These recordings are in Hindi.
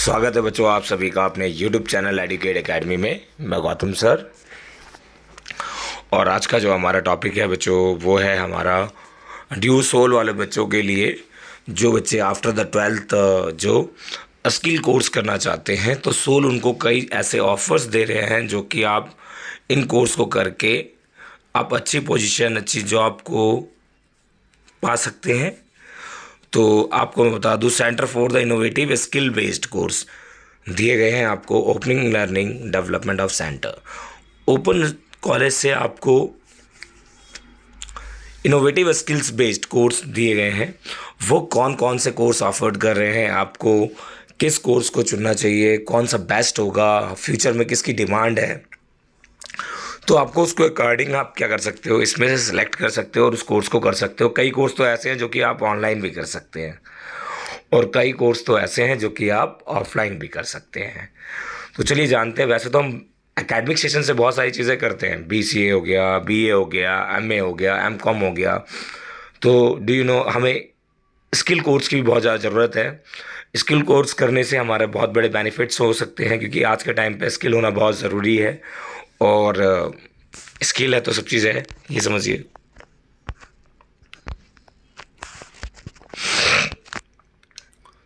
स्वागत है बच्चों आप सभी का अपने YouTube चैनल एडुकेट एकेडमी में। मैं गौतम सर। और आज का जो हमारा टॉपिक है बच्चों वो है हमारा ड्यू सोल वाले बच्चों के लिए, जो बच्चे आफ्टर द 12th जो स्किल कोर्स करना चाहते हैं, तो सोल उनको कई ऐसे ऑफर्स दे रहे हैं जो कि आप इन कोर्स को करके आप अच्छी पोजीशन, अच्छी जॉब को पा सकते हैं। तो आपको मैं बता दूं, centre for the innovative skill based course दिए गए हैं आपको। Opening learning development of centre open college से आपको इनोवेटिव स्किल्स बेस्ड कोर्स दिए गए हैं। वो कौन कौन से कोर्स ऑफर्ड कर रहे हैं, आपको किस कोर्स को चुनना चाहिए, कौन सा बेस्ट होगा, फ्यूचर में किसकी डिमांड है, तो आपको उसको अकॉर्डिंग आप क्या कर सकते हो, इसमें से सिलेक्ट कर सकते हो और उस कोर्स को कर सकते हो। कई कोर्स तो ऐसे हैं जो कि आप ऑनलाइन भी कर सकते हैं और कई कोर्स तो ऐसे हैं जो कि आप ऑफलाइन भी कर सकते हैं। तो चलिए जानते हैं। वैसे तो हम एकेडमिक सेशन से बहुत सारी चीज़ें करते हैं, BCA हो गया, BA हो गया, MA हो गया, MCOM हो गया। तो डू यू नो, हमें स्किल कोर्स की भी बहुत ज़्यादा ज़रूरत है। स्किल कोर्स करने से हमारे बहुत बड़े बेनिफिट्स हो सकते हैं, क्योंकि आज के टाइम पे स्किल होना बहुत ज़रूरी है। और स्किल है तो सब चीज़ है, ये समझिए।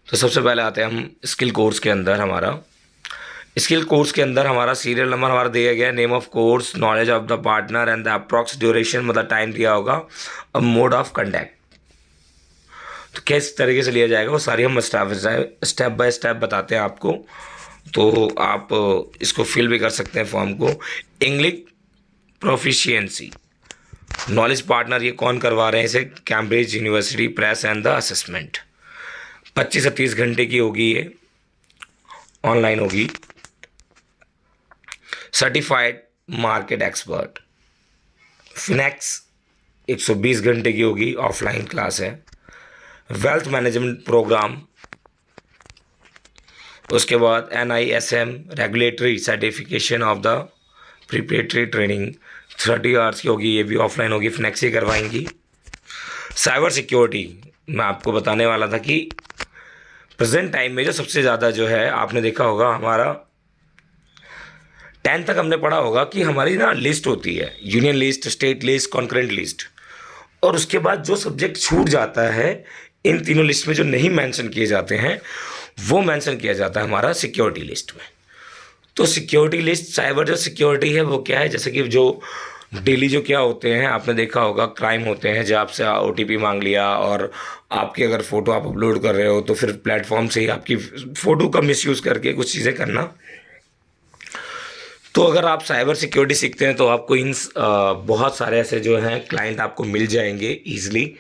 तो सबसे पहले आते हैं हम स्किल कोर्स के अंदर। हमारा सीरियल नंबर हमारा दिया गया है, name of course, knowledge of the partner and the approx duration, मतलब टाइम दिया होगा, अब मोड ऑफ कंडक्ट। तो किस तरीके से लिया जाएगा वो सारी हम स्टेप बाय स्टेप बताते हैं आपको। तो आप इसको फिल भी कर सकते हैं फॉर्म को। इंग्लिश प्रोफिशिएंसी, नॉलेज पार्टनर ये कौन करवा रहे हैं इसे, Cambridge university press and the assessment. 25 से 30 घंटे की होगी, ये ऑनलाइन होगी। सर्टिफाइड मार्केट एक्सपर्ट फिनेक्स 120 घंटे की होगी, ऑफलाइन क्लास है। वेल्थ मैनेजमेंट प्रोग्राम, उसके बाद NISM regulatory certification of the preparatory training 30 hours की होगी, ये भी ऑफलाइन होगी, फिनेक्स ही करवाएंगी। साइबर सिक्योरिटी, मैं आपको बताने वाला था कि प्रेजेंट टाइम में जो सबसे ज़्यादा जो है, आपने देखा होगा हमारा 10th तक हमने पढ़ा होगा कि हमारी ना लिस्ट होती है, union list, state list, concurrent list, और उसके बाद जो सब्जेक्ट छूट जाता है इन तीनों लिस्ट में जो नहीं मेंशन किए जाते हैं वो मेंशन किया जाता है हमारा सिक्योरिटी लिस्ट में। तो सिक्योरिटी लिस्ट, साइबर जो सिक्योरिटी है वो क्या है, जैसे कि जो डेली जो क्या होते हैं, आपने देखा होगा क्राइम होते हैं, जब आपसे OTP मांग लिया और आपकी अगर फ़ोटो आप अपलोड कर रहे हो तो फिर प्लेटफॉर्म से ही आपकी फ़ोटो का मिसयूज़ करके कुछ चीज़ें करना। तो अगर आप साइबर सिक्योरिटी सीखते हैं तो आपको इन बहुत सारे ऐसे जो हैं क्लाइंट आपको मिल जाएंगे ईजिली।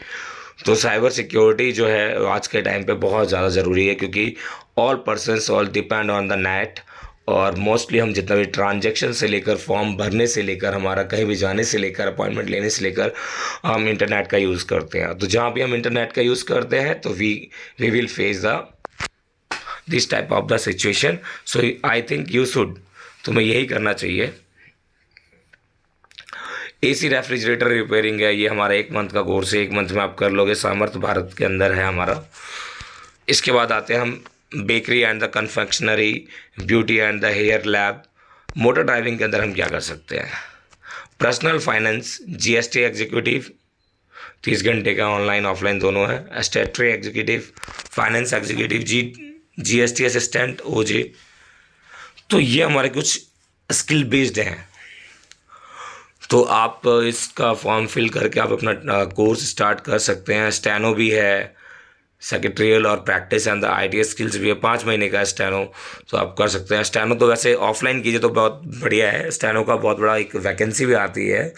तो साइबर सिक्योरिटी जो है आज के टाइम पे बहुत ज़्यादा ज़रूरी है, क्योंकि all persons all depend on the net. और मोस्टली हम जितना भी ट्रांजैक्शन से लेकर, फॉर्म भरने से लेकर, हमारा कहीं भी जाने से लेकर, अपॉइंटमेंट लेने से लेकर, हम इंटरनेट का यूज़ करते हैं। तो जहाँ भी हम इंटरनेट का यूज़ करते हैं तो we will face the this type of the situation. So I think you should, तुम्हें यही करना चाहिए। AC रेफ्रिजरेटर रिपेयरिंग है, ये हमारा 1 मंथ का कोर्स है, 1 मंथ में आप कर लोगे, सामर्थ्य भारत के अंदर है हमारा। इसके बाद आते हैं हम bakery and the confectionery, beauty and the hair lab. Motor driving के अंदर हम क्या कर सकते हैं, पर्सनल फाइनेंस, GST एग्जीक्यूटिव 30 घंटे का, ऑनलाइन ऑफलाइन दोनों है। स्टेटरी executive, finance executive, GST assistant, OJ। तो ये हमारे कुछ स्किल बेस्ड हैं। तो आप इसका फॉर्म फिल करके आप अपना कोर्स स्टार्ट कर सकते हैं। स्टेनो भी है, सेक्रेटरियल और practice and the ITS skills भी है, 5 महीने का है स्टेनो, तो आप कर सकते हैं। स्टेनो तो वैसे ऑफलाइन कीजिए तो बहुत बढ़िया है, स्टेनो का बहुत बड़ा एक वैकेंसी भी आती है,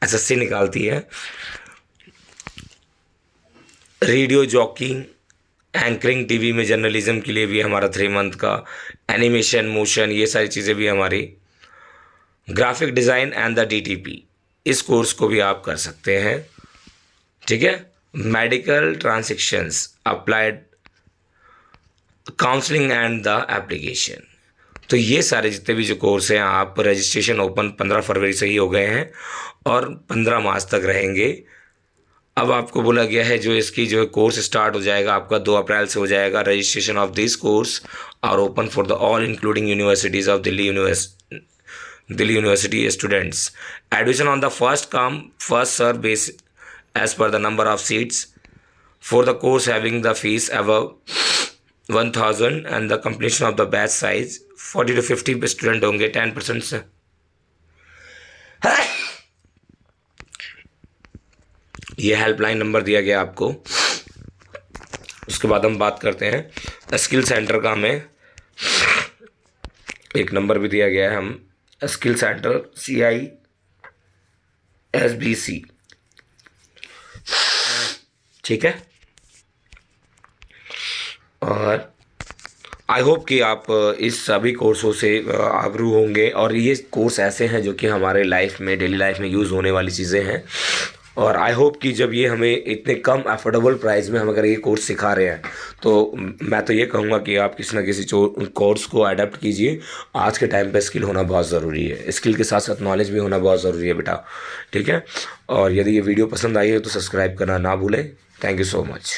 SSC निकालती है। रेडियो जॉकिंग, एंकरिंग TV में, जर्नलिज्म के लिए भी हमारा 3 मंथ का। एनिमेशन, मोशन, ये सारी चीज़ें भी हमारी। Graphic design and the DTP, इस कोर्स को भी आप कर सकते हैं, ठीक है। Medical transactions, applied counselling and the application. तो ये सारे जितने भी जो कोर्स हैं, आप रजिस्ट्रेशन ओपन 15 फरवरी से ही हो गए हैं और 15 मार्च तक रहेंगे। अब आपको बोला गया है जो इसकी जो कोर्स स्टार्ट हो जाएगा आपका 2 अप्रैल से हो जाएगा। Registration of this course are open for the all including universities of Delhi University students. Admission on the first come first serve base as per the number of seats for the course having the fees above 1000 and the completion of the batch size 40 to 50 student होंगे। 10% से ये हेल्पलाइन नंबर दिया गया आपको। उसके बाद हम बात करते हैं स्किल सेंटर का। हमें एक नंबर भी दिया गया है, हम स्किल सेंटर CISBC, ठीक है। और आई होप कि आप इस सभी कोर्सों से आगरू होंगे और ये कोर्स ऐसे हैं जो कि हमारे लाइफ में डेली लाइफ में यूज़ होने वाली चीज़ें हैं। और आई होप कि जब ये हमें इतने कम अफोर्डेबल प्राइस में हम अगर ये कोर्स सिखा रहे हैं तो मैं तो ये कहूँगा कि आप किसी ना किसी कोर्स को अडेप्ट कीजिए। आज के टाइम पे स्किल होना बहुत ज़रूरी है, स्किल के साथ साथ नॉलेज भी होना बहुत ज़रूरी है बेटा, ठीक है। और यदि ये वीडियो पसंद आई है तो सब्सक्राइब करना ना भूलें। Thank you so much.